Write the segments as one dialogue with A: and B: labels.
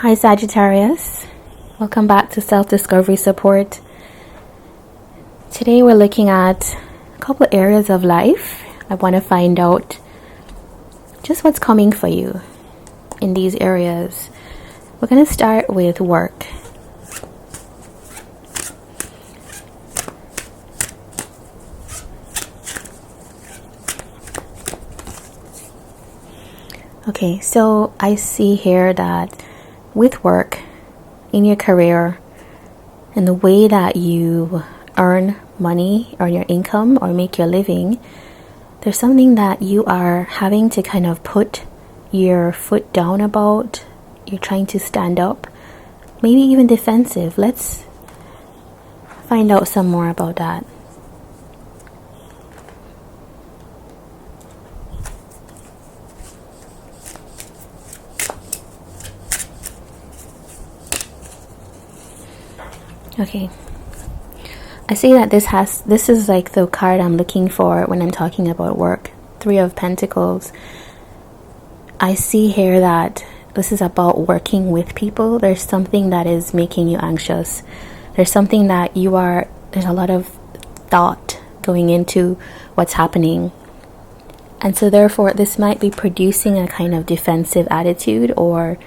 A: Hi Sagittarius, welcome back to Self-Discovery Support. Today we're looking at a couple of areas of life. I want to find out just what's coming for you in these areas. We're going to start with work. Okay, so I see here that with work, in your career, and the way that you earn money, earn your income, or make your living, there's something that you are having to kind of put your foot down about. You're trying to stand up, maybe even defensive. Let's find out some more about that. Okay, I see that this is like the card I'm looking for when I'm talking about work. 3 of Pentacles. I see here that this is about working with people. There's something that is making you anxious. There's something that there's a lot of thought going into what's happening. And so therefore this might be producing a kind of defensive attitude, or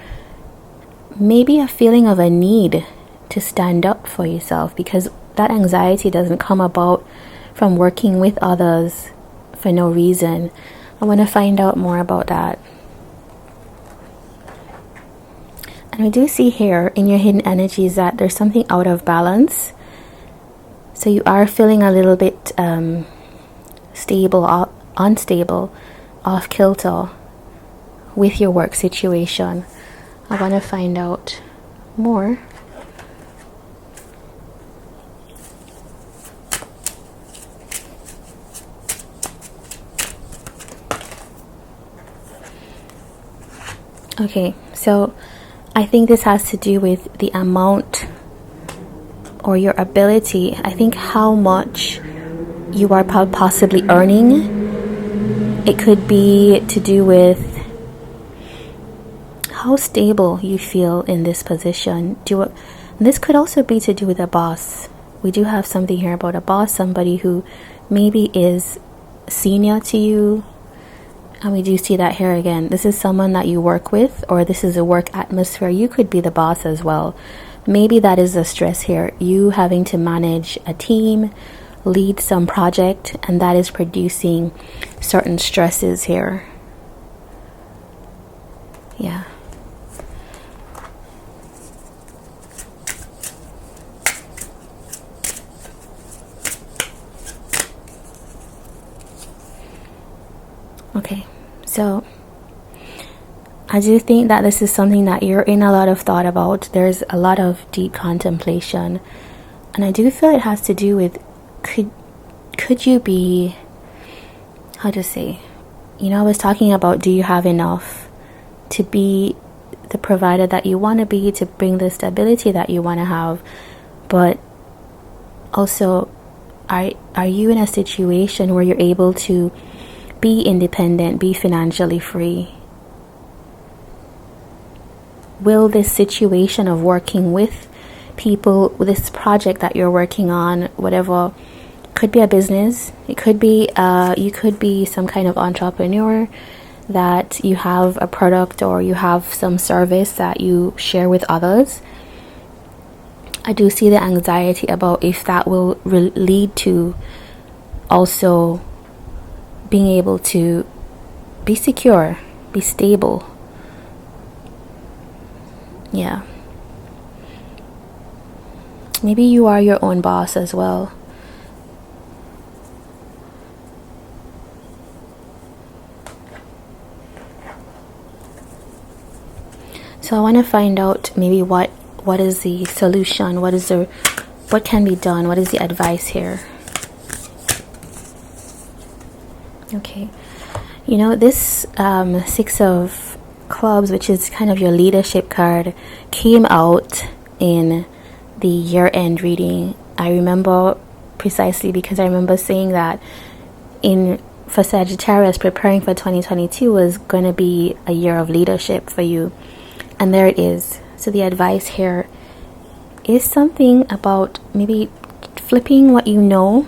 A: maybe a feeling of a need to stand up for yourself, because that anxiety doesn't come about from working with others for no reason. I want to find out more about that. And I do see here in your hidden energies that there's something out of balance. So you are feeling a little bit unstable, off kilter with your work situation. I want to find out more. Okay, so I think this has to do with the amount or your ability. I think how much you are possibly earning. It could be to do with how stable you feel in this position. This could also be to do with a boss. We do have something here about a boss, somebody who maybe is senior to you. And we do see that here again. This is someone that you work with, or this is a work atmosphere. You could be the boss as well. Maybe that is the stress here. You having to manage a team, lead some project, and that is producing certain stresses here. Yeah. Okay. So I do think that this is something that you're in a lot of thought about. There's a lot of deep contemplation, and I do feel it has to do with could you be, how to say, I was talking about, do you have enough to be the provider that you want to be, to bring the stability that you want to have, but also are you in a situation where you're able to be independent, be financially free? Will this situation of working with people, with this project that you're working on, whatever, could be a business, it could be you could be some kind of entrepreneur, that you have a product or you have some service that you share with others. I do see the anxiety about if that will lead to also being able to be secure, be stable. Yeah. Maybe you are your own boss as well. So I want to find out maybe what is the solution, what can be done, what is the advice here? Okay, this 6 of Clubs, which is kind of your leadership card, came out in the year-end reading. I remember precisely because I remember saying that for Sagittarius, preparing for 2022 was going to be a year of leadership for you. And there it is. So the advice here is something about maybe flipping what you know,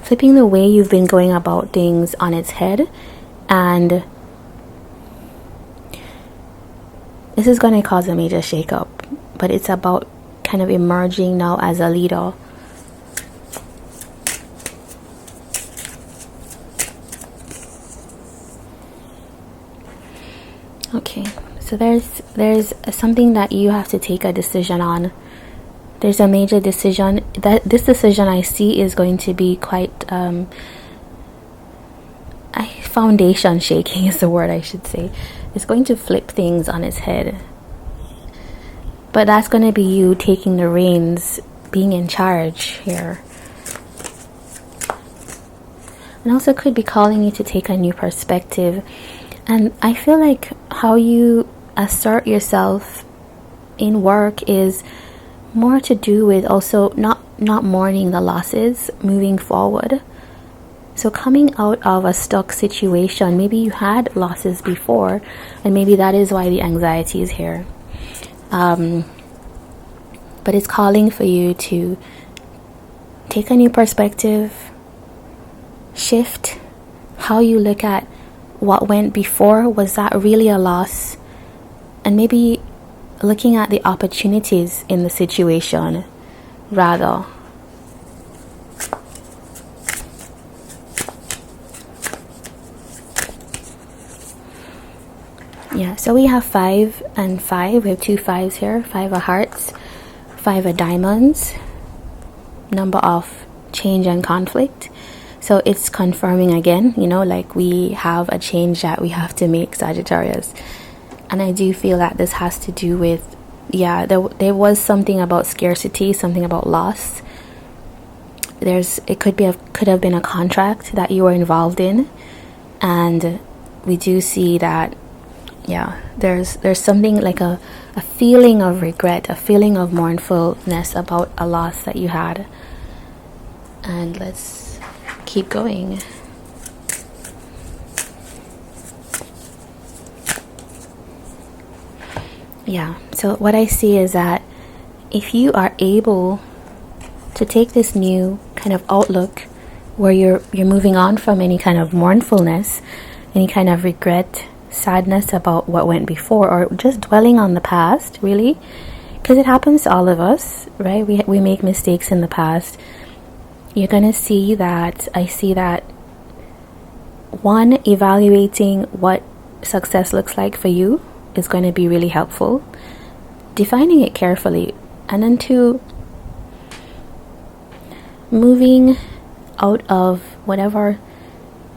A: flipping the way you've been going about things on its head. And this is going to cause a major shakeup, but it's about kind of emerging now as a leader. Okay, so there's something that you have to take a decision on. There's a major decision. That this decision I see is going to be quite foundation shaking is the word I should say. It's going to flip things on its head. But that's going to be you taking the reins, being in charge here. And also could be calling you to take a new perspective. And I feel like how you assert yourself in work is more to do with also not mourning the losses, moving forward. So coming out of a stuck situation, maybe you had losses before, and maybe that is why the anxiety is here. But it's calling for you to take a new perspective, shift how you look at what went before. Was that really a loss? And maybe looking at the opportunities in the situation rather. Yeah, so we have 5 and 5. We have 2 5s here. 5 of hearts, 5 of diamonds, number of change and conflict. So it's confirming again, you know, like we have a change that we have to make, Sagittarius. And I do feel that this has to do with, yeah, there was something about scarcity, something about loss. It could have been a contract that you were involved in, and we do see that, yeah, there's something like a feeling of regret, a feeling of mournfulness about a loss that you had. And let's keep going. Yeah, so what I see is that if you are able to take this new kind of outlook where you're moving on from any kind of mournfulness, any kind of regret, sadness about what went before, or just dwelling on the past, really, because it happens to all of us, right? We make mistakes in the past. You're going to see that, I see that, one, evaluating what success looks like for you is going to be really helpful. Defining it carefully. And then 2, moving out of whatever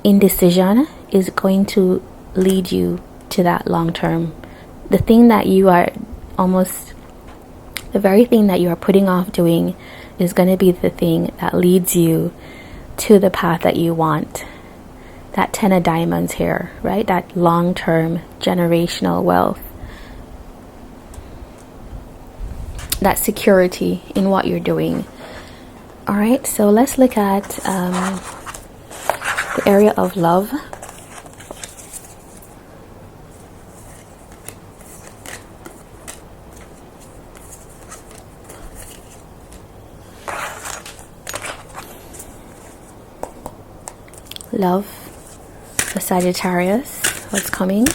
A: indecision is going to lead you to that long term. The thing that you are the very thing that you are putting off doing is going to be the thing that leads you to the path that you want. That 10 of diamonds here, right? That long-term generational wealth. That security in what you're doing. All right, so let's look at the area of love. Love for Sagittarius, what's coming?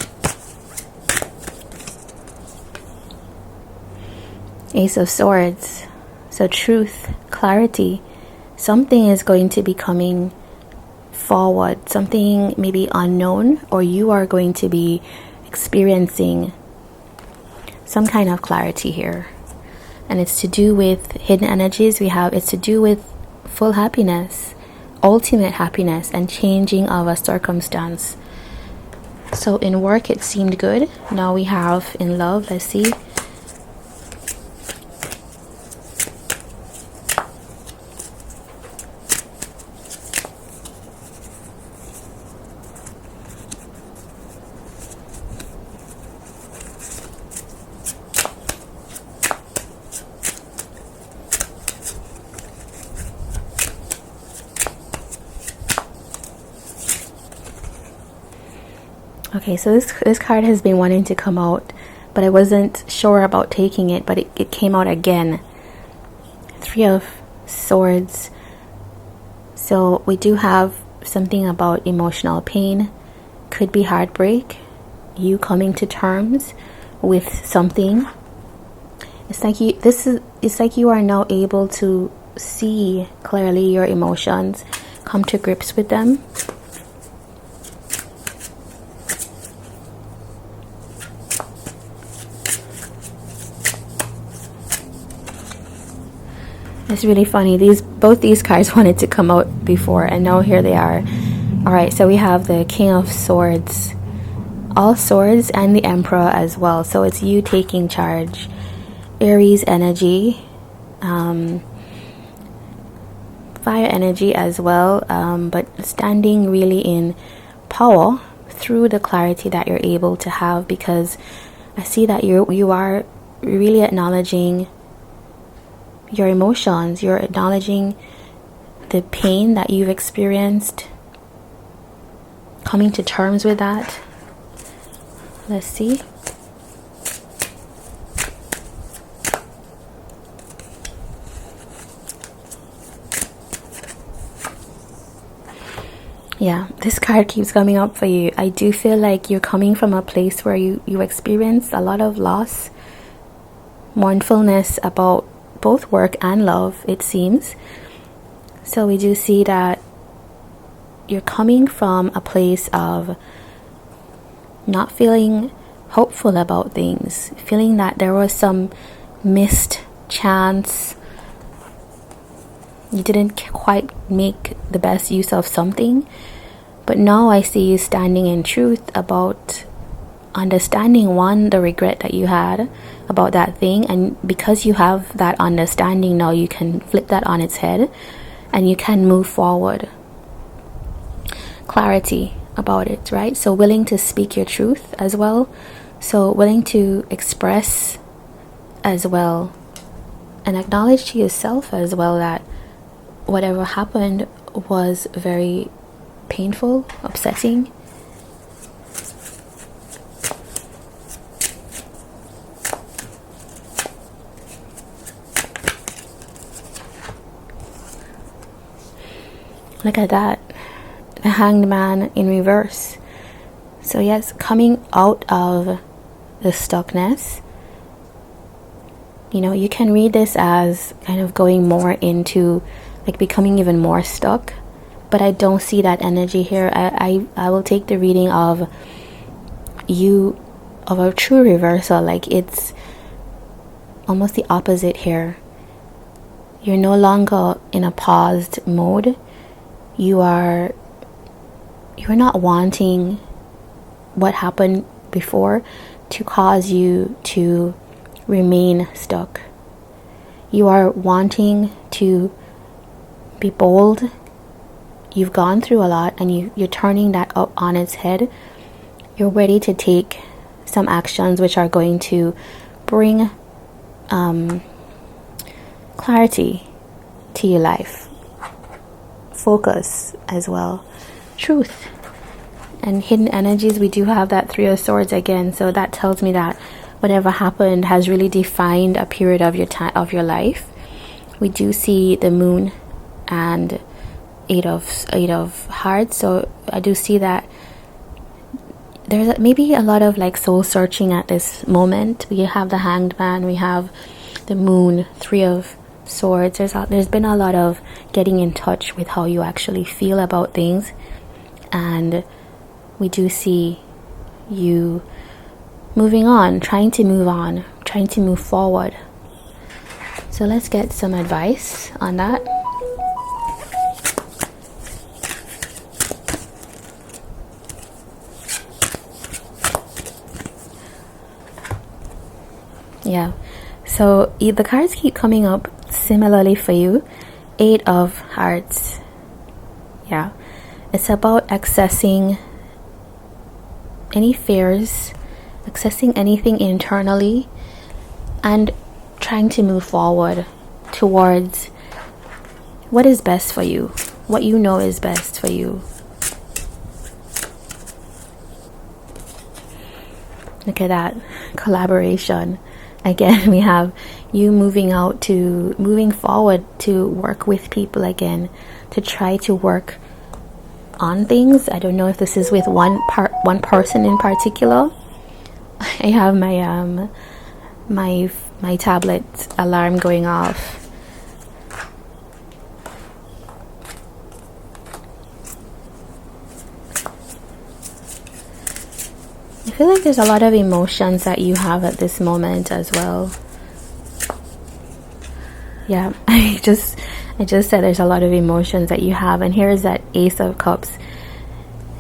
A: Ace of Swords. So truth, clarity, something is going to be coming forward, something maybe unknown, or you are going to be experiencing some kind of clarity here. And it's to do with hidden energies it's to do with full happiness, ultimate happiness, and changing of a circumstance. So in work it seemed good. Now we have in love, let's see. Okay, so this card has been wanting to come out but I wasn't sure about taking it, but it came out again. 3 of Swords. So we do have something about emotional pain. Could be heartbreak, you coming to terms with something. It's like you are now able to see clearly your emotions, come to grips with them. It's really funny. Both these cards wanted to come out before, and now here they are. All right, so we have the King of Swords, all swords, and the Emperor as well. So it's you taking charge. Aries energy, fire energy as well, but standing really in power through the clarity that you're able to have, because I see that you are really acknowledging your emotions. You're acknowledging the pain that you've experienced, coming to terms with that. Let's see. Yeah, this card keeps coming up for you. I do feel like you're coming from a place where you experienced a lot of loss, mournfulness about both work and love, it seems. So we do see that you're coming from a place of not feeling hopeful about things, feeling that there was some missed chance. You didn't quite make the best use of something. But now I see you standing in truth about understanding, one, the regret that you had about that thing, and because you have that understanding now, you can flip that on its head and you can move forward. Clarity about it, right? So willing to speak your truth as well, so willing to express as well, and acknowledge to yourself as well that whatever happened was very painful, upsetting. Look at that, the Hanged Man in reverse. So yes, coming out of the stuckness. You know, you can read this as kind of going more into like becoming even more stuck, but I don't see that energy here. I will take the reading of you, of a true reversal. Like it's almost the opposite here. You're no longer in a paused mode. You're not wanting what happened before to cause you to remain stuck. You are wanting to be bold. You've gone through a lot, and you're turning that up on its head. You're ready to take some actions which are going to bring clarity to your life, focus as well, truth. And hidden energies, we do have that 3 of Swords again, so that tells me that whatever happened has really defined a period of your life. We do see the Moon and 8 of Hearts, so I do see that there's maybe a lot of like soul searching at this moment. We have the Hanged Man, we have the Moon, 3 of Swords. There's been a lot of getting in touch with how you actually feel about things, and we do see you moving on, trying to move forward. So let's get some advice on that. Yeah, so the cards keep coming up similarly for you. 8 of Hearts. Yeah, it's about accessing any fears, accessing anything internally, and trying to move forward towards what is best for you, what you know is best for you. Look at that collaboration. Again, we have you moving forward to work with people again, to try to work on things. I don't know if this is with one person in particular. I have my tablet alarm going off. I feel like there's a lot of emotions that you have at this moment as well. Yeah, I just said there's a lot of emotions that you have, and here is that Ace of Cups.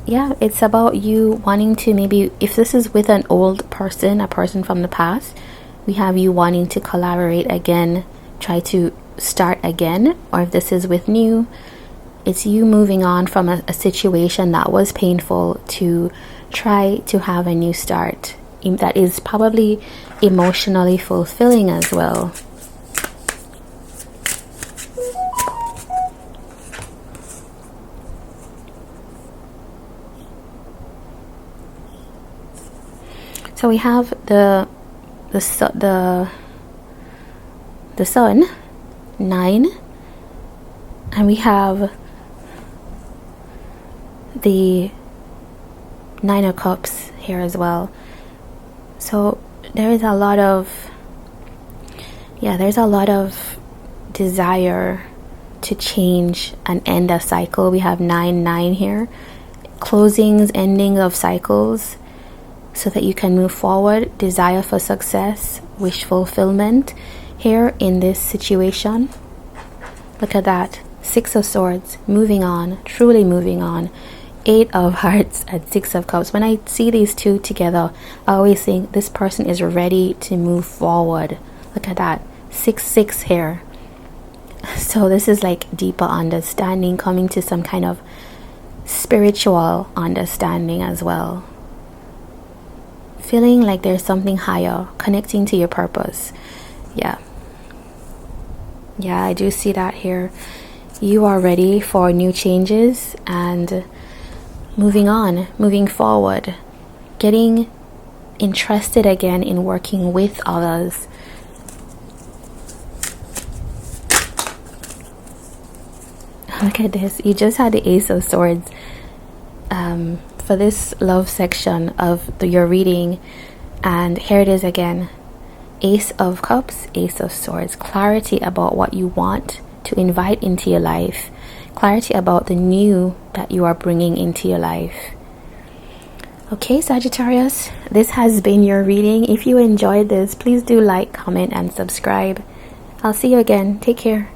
A: Yeah, it's about you wanting to, maybe if this is with an old person, a person from the past, we have you wanting to collaborate again, try to start again. Or if this is with new, it's you moving on from a situation that was painful to try to have a new start that is probably emotionally fulfilling as well. So we have the sun, 9, and we have the 9 of Cups here as well. So there's a lot of desire to change and end a cycle. We have 9 here, closings, ending of cycles, so that you can move forward. Desire for success, wish fulfillment here in this situation. Look at that, 6 of Swords, moving on, truly moving on. 8 of Hearts and 6 of Cups. When I see these two together, I always think this person is ready to move forward. Look at that, 6 here. So this is like deeper understanding, coming to some kind of spiritual understanding as well. Feeling like there's something higher, connecting to your purpose. Yeah, I do see that here. You are ready for new changes and moving on, moving forward, getting interested again in working with others. Look at this, you just had the Ace of Swords for this love section of your reading, and here it is again, Ace of Cups, Ace of Swords. Clarity about what you want to invite into your life, clarity about the new that you are bringing into your life. Okay, Sagittarius, this has been your reading. If you enjoyed this, please do like, comment, and subscribe. I'll see you again. Take care.